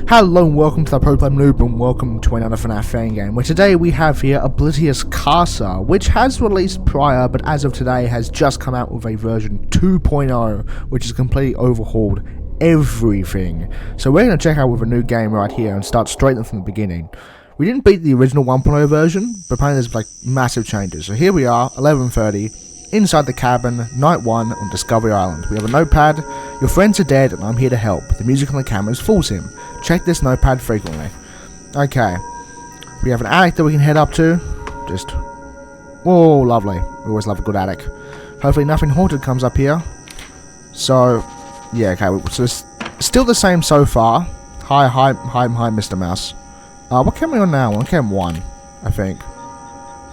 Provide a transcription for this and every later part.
Hello and welcome to the TheProPlebNoob and welcome to another FNAF fan game, where today we have here Oblitus Casa, which has released prior but as of today has just come out with a version 2.0, which has completely overhauled everything. So we're going to check out with a new game right here and start straight from the beginning. We didn't beat the original 1.0 version, but apparently there's like massive changes. So here we are, 11:30. Inside the cabin, night 1 on Discovery Island. We have a notepad. Your friends are dead and I'm here to help. The music on the cameras fools him. Check this notepad frequently. Okay. We have an attic that we can head up to. Just... oh, lovely. We always love a good attic. Hopefully nothing haunted comes up here. So, yeah, okay. So it's still the same so far. Hi, Mr. Mouse. What cam are we on now? We're on cam 1, I think.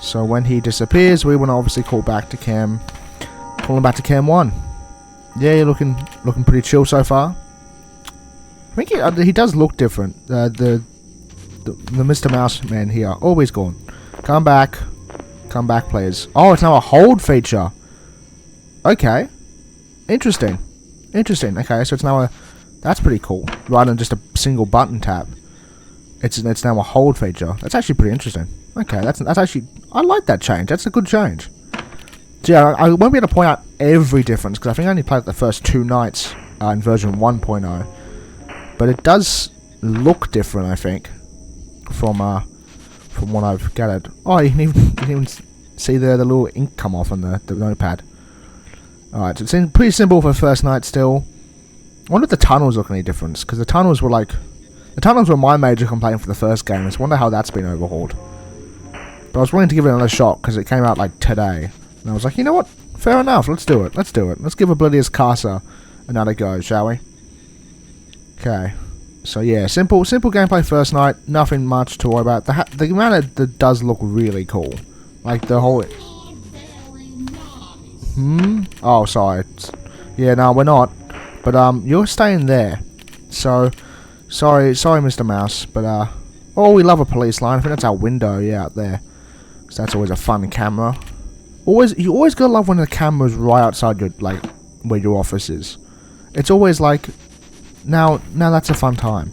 So when he disappears, we want to obviously call him back to cam 1. Yeah, you're looking pretty chill so far. I think he does look different. The Mr. Mouse man here, always gone. Come back, please. Oh, it's now a hold feature. Okay, interesting. Okay, so it's now that's pretty cool. Rather than just a single button tap, it's now a hold feature. That's actually pretty interesting. Okay, that's actually... I like that change. That's a good change. So yeah, I won't be able to point out every difference, because I think I only played the first 2 nights in version 1.0. But it does look different, I think, from what I've gathered. Oh, you can even see the little ink come off on the notepad. Alright, so it seems pretty simple for the first night still. I wonder if the tunnels look any different, because the tunnels were like... the tunnels were my major complaint for the first game. I just wonder how that's been overhauled. But I was willing to give it another shot because it came out like today. And I was like, you know what? Fair enough. Let's do it. Let's give Oblitus Casa another go, shall we? Okay. So yeah, simple gameplay first night. Nothing much to worry about. The amount that does look really cool. Like the whole... oh, sorry. Yeah, no, we're not. But you're staying there. So... Sorry, Mr. Mouse, but oh, we love a police line. I think that's our window, yeah, out there. So that's always a fun camera. You always gotta love when the camera's right outside your, like, where your office is. It's always like, now that's a fun time.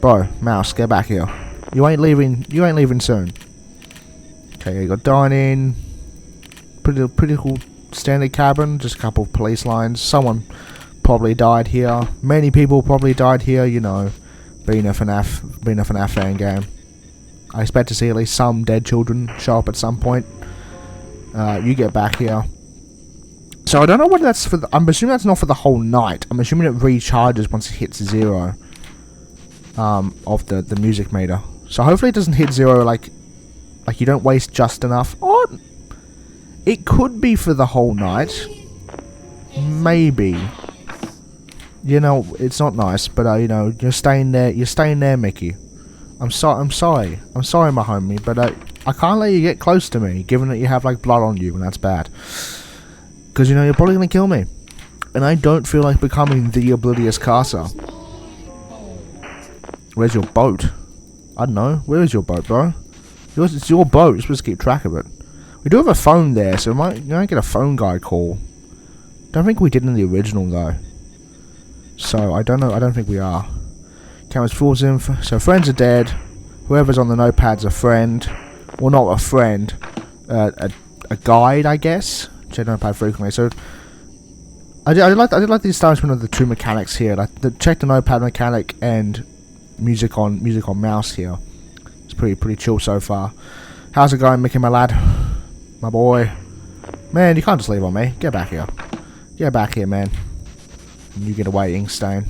Bro, Mouse, get back here. You ain't leaving soon. Okay, you got dining. Pretty cool standard cabin. Just a couple of police lines. Someone probably died here. Many people probably died here, you know, being a FNAF fan game. I expect to see at least some dead children show up at some point. You get back here. So I don't know whether that's for the... I'm assuming that's not for the whole night. I'm assuming it recharges once it hits 0 of the music meter. So hopefully it doesn't hit 0 like you don't waste just enough. Or it could be for the whole night. Maybe. You know, it's not nice, but you know, you're staying there, Mickey. I'm sorry, my homie, but I can't let you get close to me, given that you have like blood on you, and that's bad. Because you know you're probably gonna kill me, and I don't feel like becoming the Oblitus Casa. Where's your boat? I don't know. Where is your boat, bro? It's your boat. You're supposed to keep track of it. We do have a phone there, so we might get a phone guy call. Don't think we did in the original though. So, I don't know, I don't think we are. Cameras fools him. So, friends are dead. Whoever's on the notepad's a friend. Well, not a friend. A guide, I guess. Check notepad frequently. So, I did like the establishment of the 2 mechanics here. Like, check the notepad mechanic and music on mouse here. It's pretty chill so far. How's it going, Mickey, my lad? My boy. Man, you can't just leave on me. Get back here. Get back here, man. You get away, Inkstain.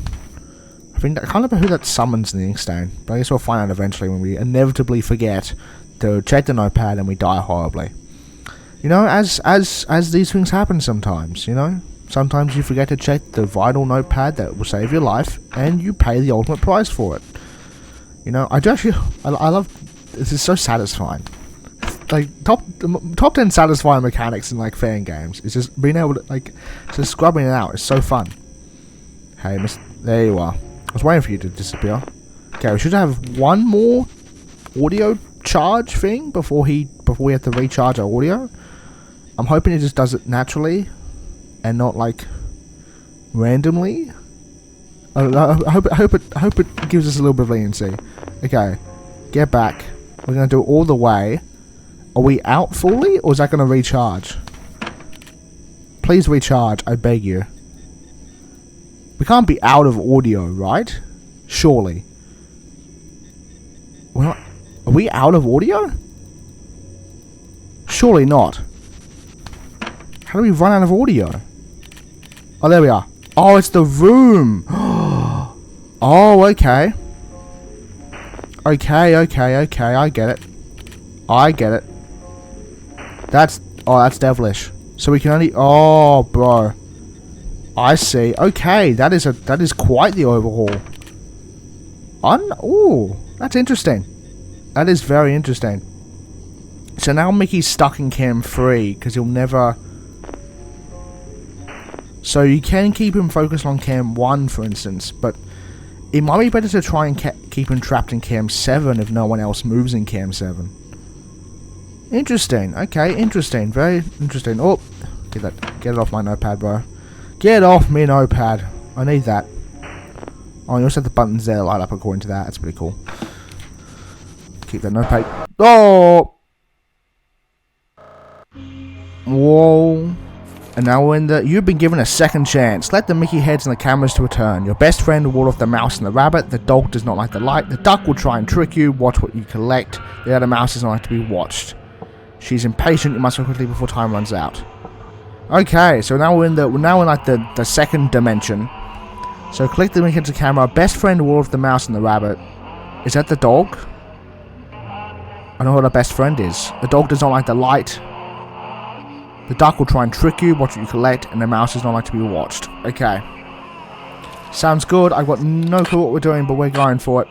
I can't remember who that summons the Inkstain, but I guess we'll find out eventually when we inevitably forget to check the notepad and we die horribly. You know, as these things happen sometimes, you know? Sometimes you forget to check the vital notepad that will save your life, and you pay the ultimate price for it. You know, I love... this is so satisfying. Like, top 10 satisfying mechanics in, like, fan games. It's just being able to, like... just scrubbing it out. It's so fun. Hey, there you are. I was waiting for you to disappear. Okay, we should have one more audio charge thing before we have to recharge our audio. I'm hoping it just does it naturally and not like randomly. I hope it gives us a little bit of leniency. Okay, get back. We're gonna do it all the way. Are we out fully, or is that gonna recharge? Please recharge, I beg you. We can't be out of audio, right? Surely. We're not. Are we out of audio? Surely not. How do we run out of audio? Oh, there we are. Oh, it's the room. Oh, okay. Okay. I get it. That's devilish. So we can only. Oh, bro. I see. Okay, that is quite the overhaul. Ooh, that's interesting. That is very interesting. So now Mickey's stuck in Cam 3 because he'll never. So you can keep him focused on Cam 1, for instance, but it might be better to try and keep him trapped in Cam 7 if no one else moves in Cam 7. Interesting. Okay, interesting. Very interesting. Oh, get it off my notepad, bro. Get off me notepad. I need that. Oh, you also have the buttons there light up according to that. That's pretty cool. Keep that notepad. Oh! Whoa. And now we're in the... You've been given a second chance. Let the Mickey heads and the cameras to return. Your best friend will ward off the mouse and the rabbit. The dog does not like the light. The duck will try and trick you. Watch what you collect. The other mouse does not like to be watched. She's impatient. You must go quickly before time runs out. Okay, so now we're in like the second dimension. So click the Mickey to the camera. Best friend will ward off the mouse and the rabbit. Is that the dog? I don't know what our best friend is. The dog does not like the light. The duck will try and trick you, watch what you collect, and the mouse does not like to be watched. Okay. Sounds good. I've got no clue what we're doing, but we're going for it.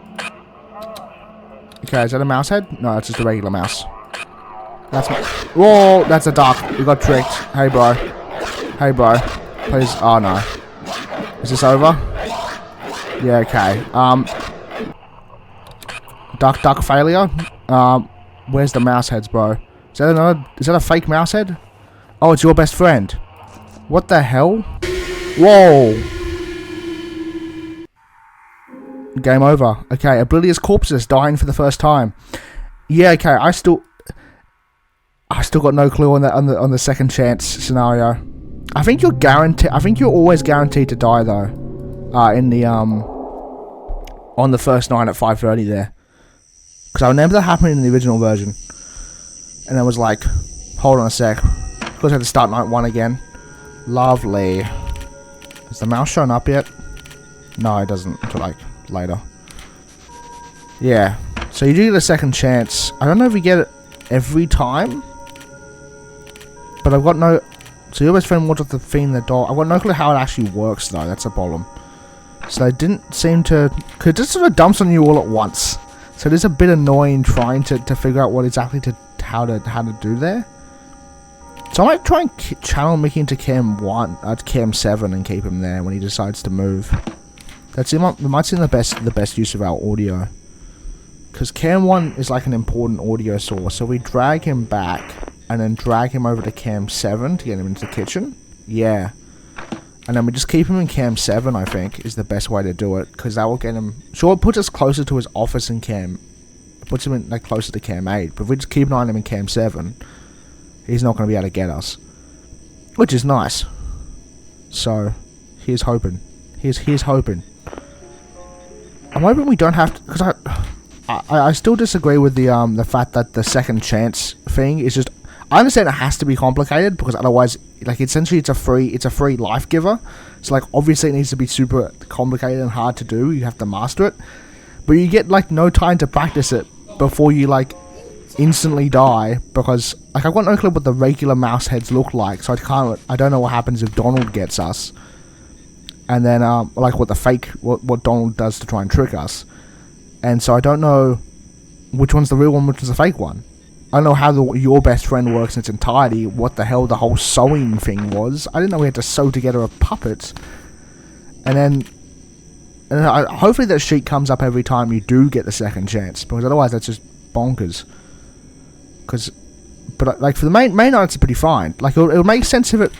Okay, is that a mouse head? No, that's just a regular mouse. That's whoa, that's a duck. We got tricked. Hey, bro. Hey, bro. Please. Oh, no. Is this over? Yeah, okay. Duck failure. Where's the mouse heads, bro? Is that a fake mouse head? Oh, it's your best friend. What the hell? Whoa. Game over. Okay, Oblitus corpses dying for the first time. Yeah, okay. I still got no clue on that on the second chance scenario. I think you're guaranteed. I think you're always guaranteed to die though. In the on the first night at 5:30 there. Because I remember that happening in the original version. And I was like, hold on a sec. Of course I had to start night 1 again. Lovely. Has the mouse shown up yet? No, it doesn't until like later. Yeah. So you do get a second chance. I don't know if you get it every time. But I've got no... So your best friend wanted the thing in the door. I've got no clue how it actually works though. That's a problem. So they didn't seem to... Because it just sort of dumps on you all at once. So it is a bit annoying trying to figure out what exactly how to do there. So I might try and channel Mickey into Cam 7 and keep him there when he decides to move. It might seem the best use of our audio. Because Cam 1 is like an important audio source, so we drag him back and then drag him over to Cam 7 to get him into the kitchen. Yeah. And then we just keep him in Cam 7, I think, is the best way to do it. Because that will get him... Sure, it puts us closer to his office in Cam... It puts him in, like, closer to Cam 8. But if we just keep an eye on him in Cam 7... He's not going to be able to get us. Which is nice. So, here's hoping. Here's hoping. I'm hoping we don't have to... Because I still disagree with the fact that the second chance thing is just... I understand it has to be complicated, because otherwise... Like, essentially, it's a free life giver. So, like, obviously it needs to be super complicated and hard to do. You have to master it. But you get, like, no time to practice it before you, like... instantly die, because like I've got no clue what the regular mouse heads look like, so I don't know what happens if Donald gets us, and then like what Donald does to try and trick us, and so I don't know which one's the real one, which is the fake one. I don't know how your best friend works in its entirety, what the hell the whole sewing thing was. I didn't know we had to sew together a puppet, and then hopefully that sheet comes up every time you do get the second chance, because otherwise that's just bonkers. But like for the main night, it's pretty fine. Like it would make sense if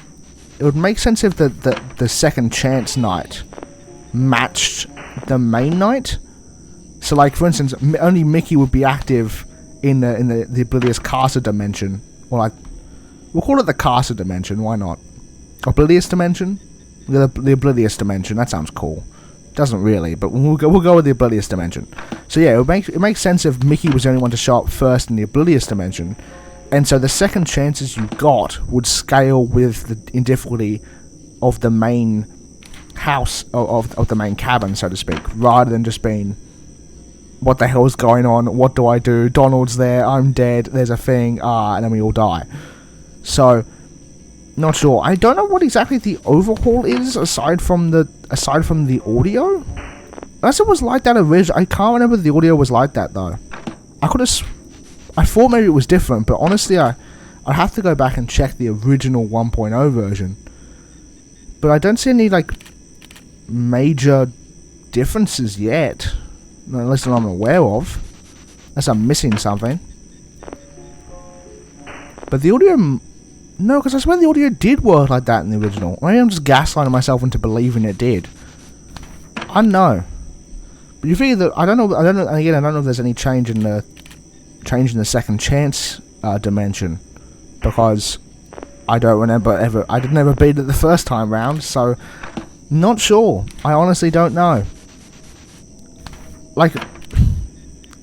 the second chance night matched the main night. So, like, for instance, only Mickey would be active in the Oblitus Casa dimension. Or, like, we'll call it the Casa dimension, why not? Oblitus dimension? The Oblitus dimension, that sounds cool. Doesn't really, but we'll go with the Oblitus dimension. So yeah, it makes sense if Mickey was the only one to show up first in the Oblitus dimension. And so the second chances you got would scale with the difficulty of the main house, of the main cabin, so to speak, rather than just being, what the hell is going on, what do I do, Donald's there, I'm dead, there's a thing, and then we all die. So, not sure. I don't know what exactly the overhaul is, aside from the audio. Unless it was like that originally. I can't remember if the audio was like that, though. I thought maybe it was different, but honestly, I'd have to go back and check the original 1.0 version. But I don't see any, like, major differences yet. Unless I'm aware of. Unless I'm missing something. But the audio... No, because I swear the audio did work like that in the original. Maybe I'm just gaslighting myself into believing it did. I don't know. But you figure that... I don't know, again, I don't know if there's any change in the second chance dimension. Because I don't remember I didn't ever beat it the first time round, so... Not sure. I honestly don't know. Like...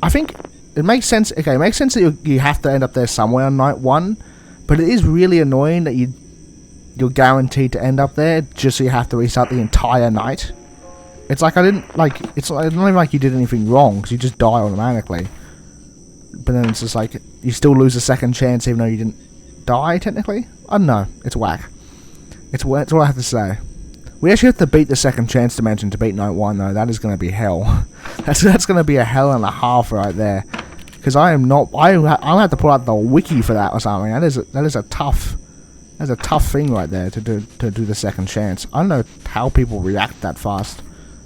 I think it makes sense... Okay, it makes sense that you have to end up there somewhere on night 1. But it is really annoying that you're guaranteed to end up there just so you have to restart the entire night. It's like it's not even like you did anything wrong, because you just die automatically. But then it's just like, you still lose a second chance even though you didn't die, technically? I don't know. It's whack. It's all I have to say. We actually have to beat the second chance dimension to beat night 1, though. That is going to be hell. That's going to be a hell and a half right there. Because I'll have to pull out the wiki for that or something. That is a tough thing right there to do the second chance. I don't know how people react that fast.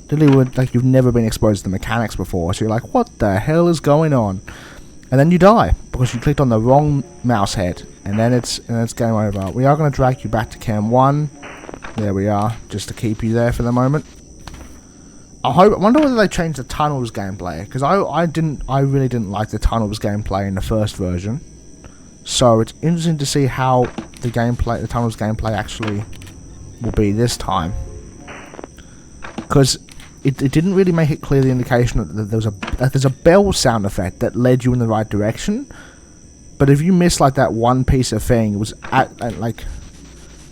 Literally, like, you've never been exposed to the mechanics before, so you're like, what the hell is going on? And then you die because you clicked on the wrong mouse head, and then it's game over. We are going to drag you back to Cam 1. There we are, just to keep you there for the moment. I wonder whether they changed the tunnels gameplay, because I really didn't like the tunnels gameplay in the first version. So it's interesting to see how the tunnels gameplay actually will be this time, because it didn't really make it clear the indication that there's a bell sound effect that led you in the right direction. But if you miss like that one piece of thing, it was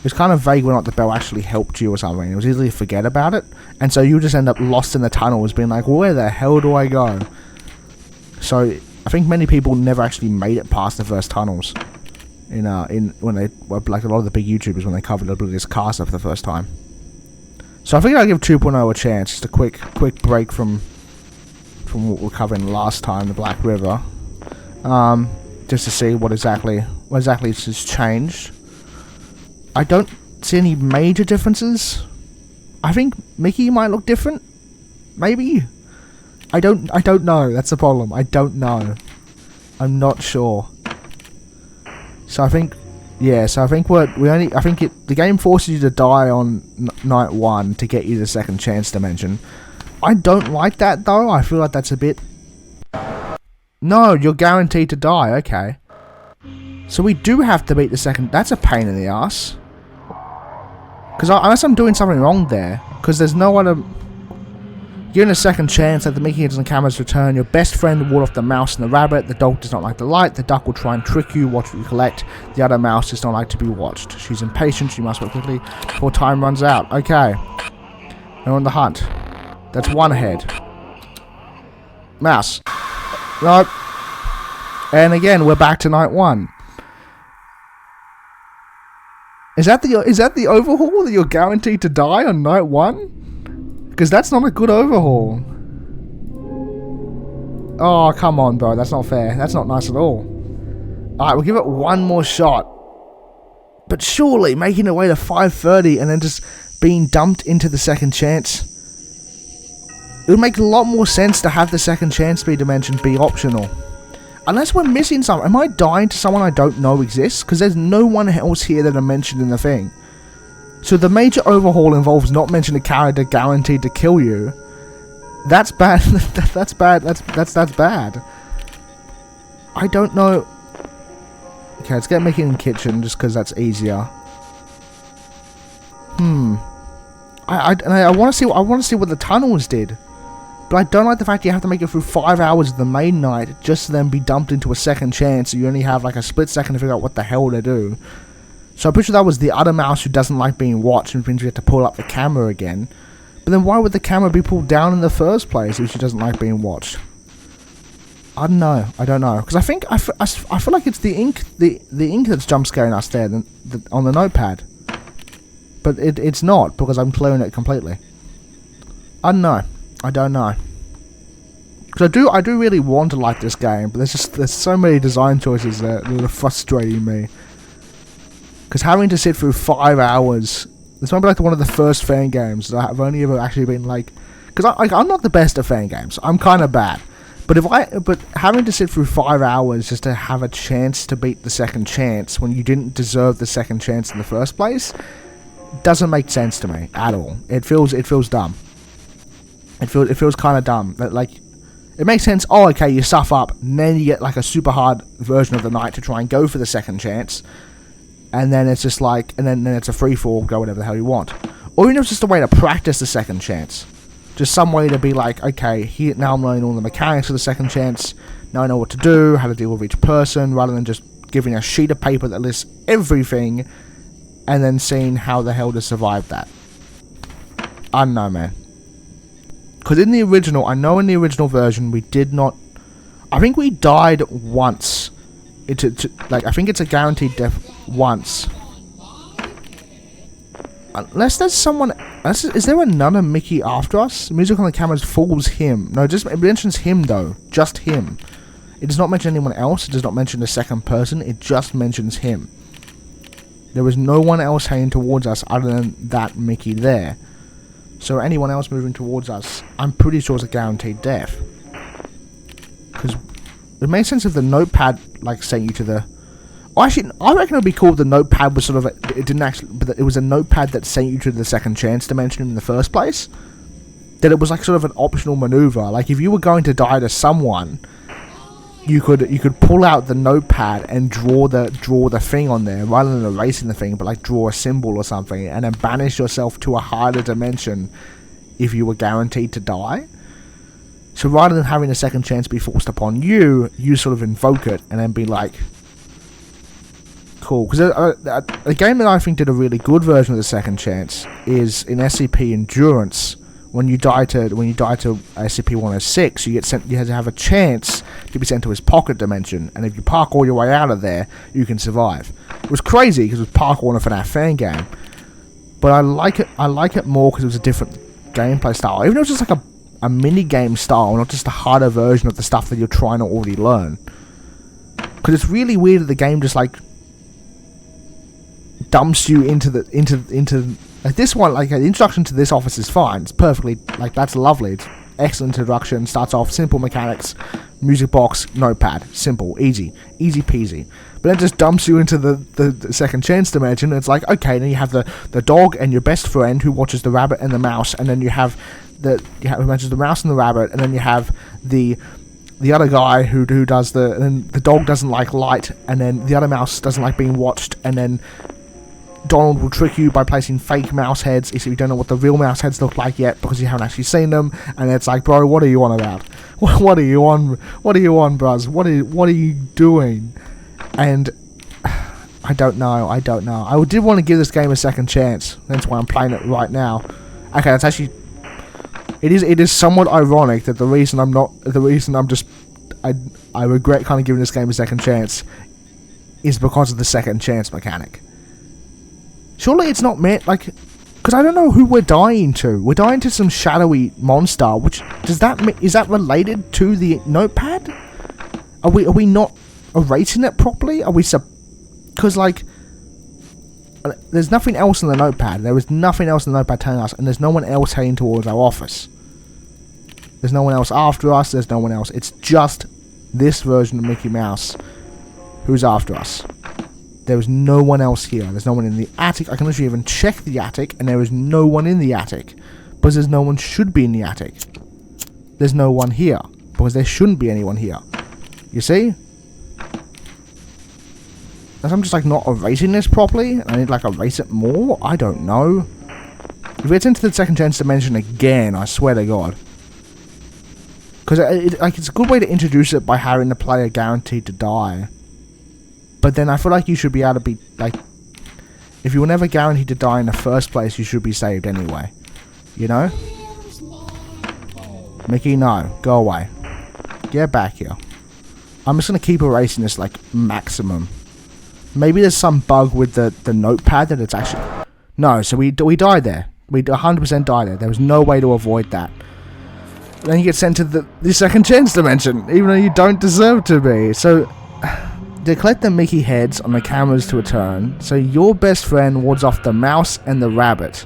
it's kind of vague whether or not the bell actually helped you or something. It was easy to forget about it. And so you just end up lost in the tunnels being like, where the hell do I go? So I think many people never actually made it past the first tunnels. When they, like a lot of the big YouTubers when they covered Oblitus Casa for the first time. So I think I'll give 2.0 a chance. Just a quick break from what we were covering last time, the Black River. Just to see what exactly has changed. I don't see any major differences. I think Mickey might look different. Maybe. I don't know. That's the problem. I don't know. I'm not sure. So I think, yeah. So I think the game forces you to die on night 1 to get you the second chance dimension. I don't like that though. I feel like that's a bit. No, you're guaranteed to die. Okay. So we do have to beat the second. That's a pain in the ass. Because unless I'm doing something wrong there, because there's no other... Given a second chance that the Mickey and cameras return, your best friend will ward off the mouse and the rabbit, the dog does not like the light, the duck will try and trick you, watch what you collect, the other mouse does not like to be watched. She's impatient, she must work quickly before time runs out. Okay. We're on the hunt. That's one head. Mouse. Nope. And again, we're back to night 1. Is that the overhaul that you're guaranteed to die on night 1? Because that's not a good overhaul. Oh, come on, bro. That's not fair. That's not nice at all. Alright, we'll give it one more shot. But surely making it way to 5:30 and then just being dumped into the second chance. It would make a lot more sense to have the second chance dimension be optional. Unless we're missing something. Am I dying to someone I don't know exists? Because there's no one else here that are mentioned in the thing. So the major overhaul involves not mentioning a character guaranteed to kill you. That's bad. That's bad. That's bad. I don't know. Okay, let's get Mickey in the kitchen just because that's easier. I want to see. I want to see what the tunnels did, but I don't like the fact you have to make it through 5 hours of the main night just to then be dumped into a second chance. So you only have like a split second to figure out what the hell to do. So I'm pretty sure that was the other mouse who doesn't like being watched, which means we have to pull up the camera again. But then why would the camera be pulled down in the first place if she doesn't like being watched? I don't know. Because I think I feel like it's the ink that's jump scaring us there on the notepad. But it's not, because I'm clearing it completely. I don't know. Because I do really want to like this game, but there's so many design choices that are frustrating me. Because having to sit through 5 hours, this might be like one of the first fan games that I've only ever actually been like, because I'm not the best at fan games. I'm kind of bad. But having to sit through 5 hours just to have a chance to beat the second chance when you didn't deserve the second chance in the first place doesn't make sense to me at all. It feels dumb. It feels kind of dumb. That, like, it makes sense. Oh, okay, you stuff up, and then you get like a super hard version of the night to try and go for the second chance, and then it's just like, and then it's a free for all, go whatever the hell you want. Or even if it's just a way to practice the second chance. Just some way to be like, okay, here now I'm learning all the mechanics of the second chance. Now I know what to do, how to deal with each person, rather than just giving a sheet of paper that lists everything and then seeing how the hell to survive that. I don't know, man. Because in the original, I know in the original version, we did not... I think we died once. I think it's a guaranteed death once. Unless there's someone... Is there another Mickey after us? Music on the cameras fools him. No, it mentions him, though. Just him. It does not mention anyone else. It does not mention the second person. It just mentions him. There was no one else heading towards us other than that Mickey there. So anyone else moving towards us, I'm pretty sure it's a guaranteed death. Because it makes sense if the notepad, like, sent you to the... Oh, actually, I reckon it would be cool if the notepad was sort of... It didn't actually... But it was a notepad that sent you to the second chance dimension in the first place. That it was like sort of an optional maneuver. Like, if you were going to die to someone, you could pull out the notepad and draw the thing on there, rather than erasing the thing, but like draw a symbol or something, and then banish yourself to a harder dimension if you were guaranteed to die. So rather than having a second chance be forced upon you, you sort of invoke it and then be like... Cool, because a game that I think did a really good version of the second chance is in SCP Endurance. When you die to SCP-106, you have to have a chance to be sent to his pocket dimension, and if you park all your way out of there, you can survive. It was crazy because it was parkour in a FNAF fan game, but I like it more because it was a different gameplay style. Even though it's just like a mini game style, not just a harder version of the stuff that you're trying to already learn. Because it's really weird that the game just like dumps you into like this one. Like, the introduction to this office is fine. It's perfectly, like, that's lovely. It's excellent introduction. Starts off simple mechanics, music box, notepad, simple, easy peasy. But then it just dumps you into the second chance dimension. And it's like, okay, then you have the dog and your best friend who watches the rabbit and the mouse, and then you have who matches the mouse and the rabbit, and then you have the other guy who does and then the dog doesn't like light, and then the other mouse doesn't like being watched, and then Donald will trick you by placing fake mouse heads if you don't know what the real mouse heads look like yet because you haven't actually seen them, and it's like, bro, what are you on about? What are you on, bruz? What are you doing? And I don't know. I did want to give this game a second chance. That's why I'm playing it right now. Okay, that's actually... It is somewhat ironic that the reason I regret kind of giving this game a second chance is because of the second chance mechanic. Surely it's not meant, like... Because I don't know who we're dying to. We're dying to some shadowy monster, which... is that related to the notepad? Are we not erasing it properly? Are we because, like... There's nothing else in the notepad. There was nothing else in the notepad telling us, and there's no one else heading towards our office. There's no one else after us, there's no one else. It's just this version of Mickey Mouse who's after us. There is no one else here. There's no one in the attic. I can literally even check the attic, and there is no one in the attic. Because there's no one should be in the attic. There's no one here. Because there shouldn't be anyone here. You see? As I'm just like not erasing this properly. I need like erase it more. I don't know. If it's into the second chance dimension again, I swear to God. Because it's a good way to introduce it by having the player guaranteed to die. But then I feel like you should be able to be, like, if you were never guaranteed to die in the first place, you should be saved anyway. You know? Mickey, no. Go away. Get back here. I'm just going to keep erasing this, like, maximum. Maybe there's some bug with the notepad that it's actually... No, so we died there. We 100% died there. There was no way to avoid that. Then you get sent to the second chance dimension, even though you don't deserve to be. So... They collect the Mickey heads on the cameras to return, so your best friend wards off the mouse and the rabbit.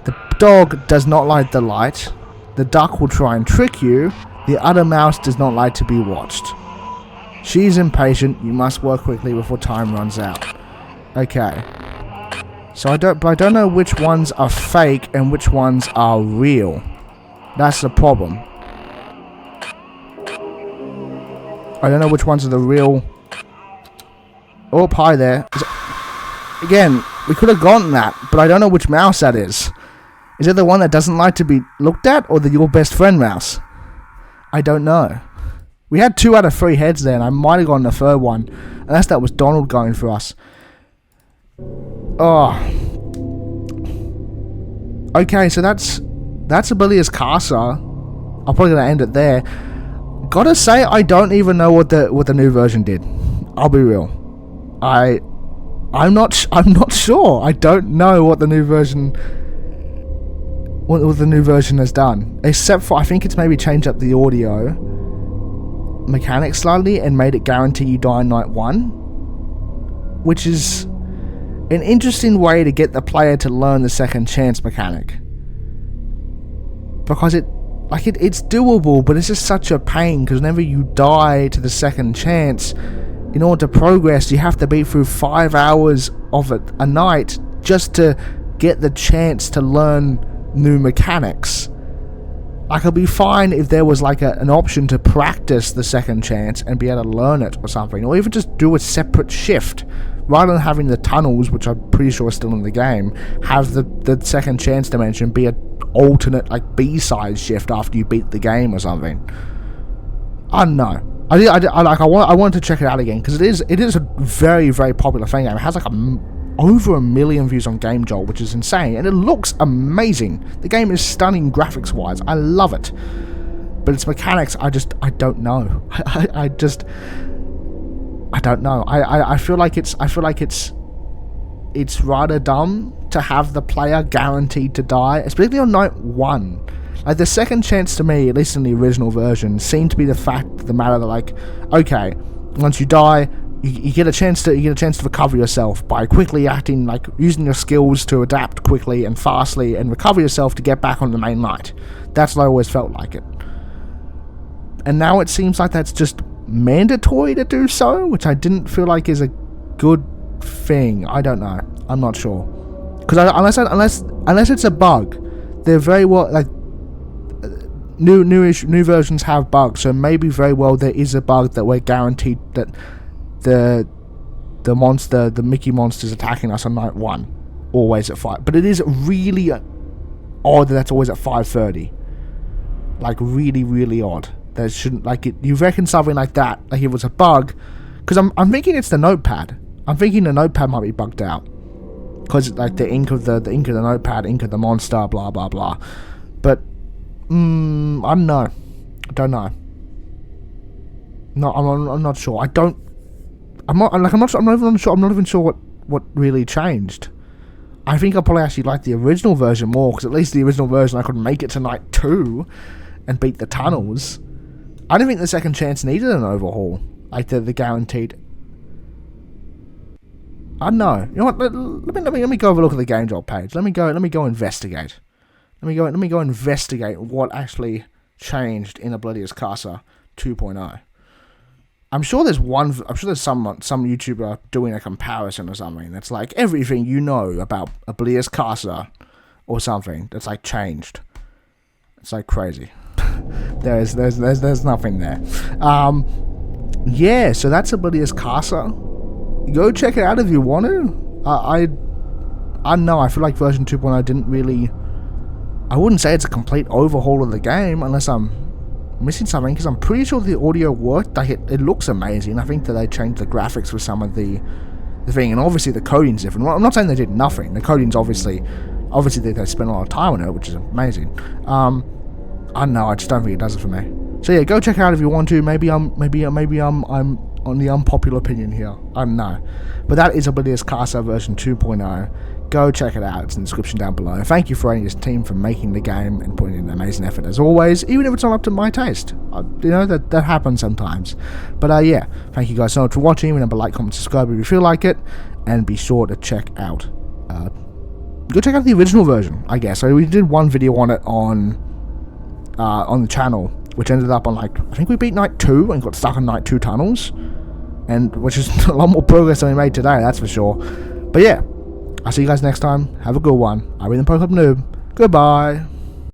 The dog does not like the light. The duck will try and trick you. The other mouse does not like to be watched. She's impatient. You must work quickly before time runs out. Okay. So I don't know which ones are fake and which ones are real. That's the problem. I don't know which ones are the real... Oh, hi there. Again, we could have gotten that, but I don't know which mouse that is. Is it the one that doesn't like to be looked at, or the your best friend mouse? I don't know. We had 2 out of 3 heads there, and I might have gotten the third one. Unless that was Donald going for us. Oh. Okay, so that's Oblitus Casa. I'm probably going to end it there. Gotta say, I don't even know what the new version did. I'll be real. I'm not sure. I don't know what the new version has done. Except for I think it's maybe changed up the audio mechanics slightly and made it guarantee you die in night 1, which is an interesting way to get the player to learn the second chance mechanic. Because it's doable, but it's just such a pain, because whenever you die to the second chance, in order to progress, you have to beat through 5 hours of it a night just to get the chance to learn new mechanics. I could be fine if there was like an option to practice the second chance and be able to learn it or something, or even just do a separate shift. Rather than having the tunnels, which I'm pretty sure are still in the game, have the second chance dimension be an alternate, like, B-side shift after you beat the game or something. I don't know. I wanted to check it out again, because it is a very, very popular fan game. It has like over 1 million views on GameJolt, which is insane, and it looks amazing. The game is stunning graphics-wise. I love it. But its mechanics, I don't know. I don't know. I feel like it's rather dumb to have the player guaranteed to die, especially on night 1. Like, the second chance to me, at least in the original version, seemed to be the fact of the matter that, like, okay, once you die, you get a chance to recover yourself by quickly acting, like, using your skills to adapt quickly and fastly and recover yourself to get back on the main light. That's what I always felt like it. And now it seems like that's just mandatory to do so, which I didn't feel like is a good thing. I don't know. I'm not sure. Because unless it's a bug, they're very well, like, new versions have bugs, so maybe very well there is a bug that we're guaranteed that the Mickey monster's attacking us on night 1, always at 5. But it is really odd that that's always at 5:30. Like, really, really odd. That shouldn't, like, it. You reckon something like that, like if it was a bug, because I'm thinking it's the notepad. I'm thinking the notepad might be bugged out, because like the ink of the notepad, ink of the monster, blah blah blah. But I don't know. No, I'm not sure. I'm not even sure what really changed. I think I probably actually like the original version more, because at least the original version I could make it to night 2 and beat the tunnels. I don't think the second chance needed an overhaul, like the guaranteed. I don't know. You know what? Let me go have a look at the GameJolt page. Let me go investigate. Let me go investigate what actually changed in Oblitus Casa 2.0. I'm sure there's some YouTuber doing a comparison or something that's like everything you know about Oblitus Casa or something that's like changed. It's like crazy. there's nothing there. Yeah, so that's Oblitus Casa. Go check it out if you want to. I don't know, I feel like version 2.0 didn't really... I wouldn't say it's a complete overhaul of the game, unless I'm missing something, because I'm pretty sure the audio worked. Like it looks amazing. I think that they changed the graphics for some of the thing, and obviously the coding's different. Well, I'm not saying they did nothing. The coding's obviously they spent a lot of time on it, which is amazing. I don't know, I just don't think it does it for me. So yeah, go check it out if you want to. Maybe I'm on the unpopular opinion here. I don't know. But that is Oblitus Casa version 2.0. Go check it out. It's in the description down below. Thank you for Radiance Team for making the game and putting in an amazing effort as always, even if it's not up to my taste. You know, that happens sometimes. But yeah, thank you guys so much for watching. Remember, like, comment, subscribe if you feel like it, and be sure to check out go check out the original version, I guess. So we did one video on it on the channel, which ended up on, like, I think we beat night 2 and got stuck on night 2 tunnels, and which is a lot more progress than we made today, that's for sure. But yeah, I'll see you guys next time. Have a good one. I've been TheProPlebNoob. Goodbye.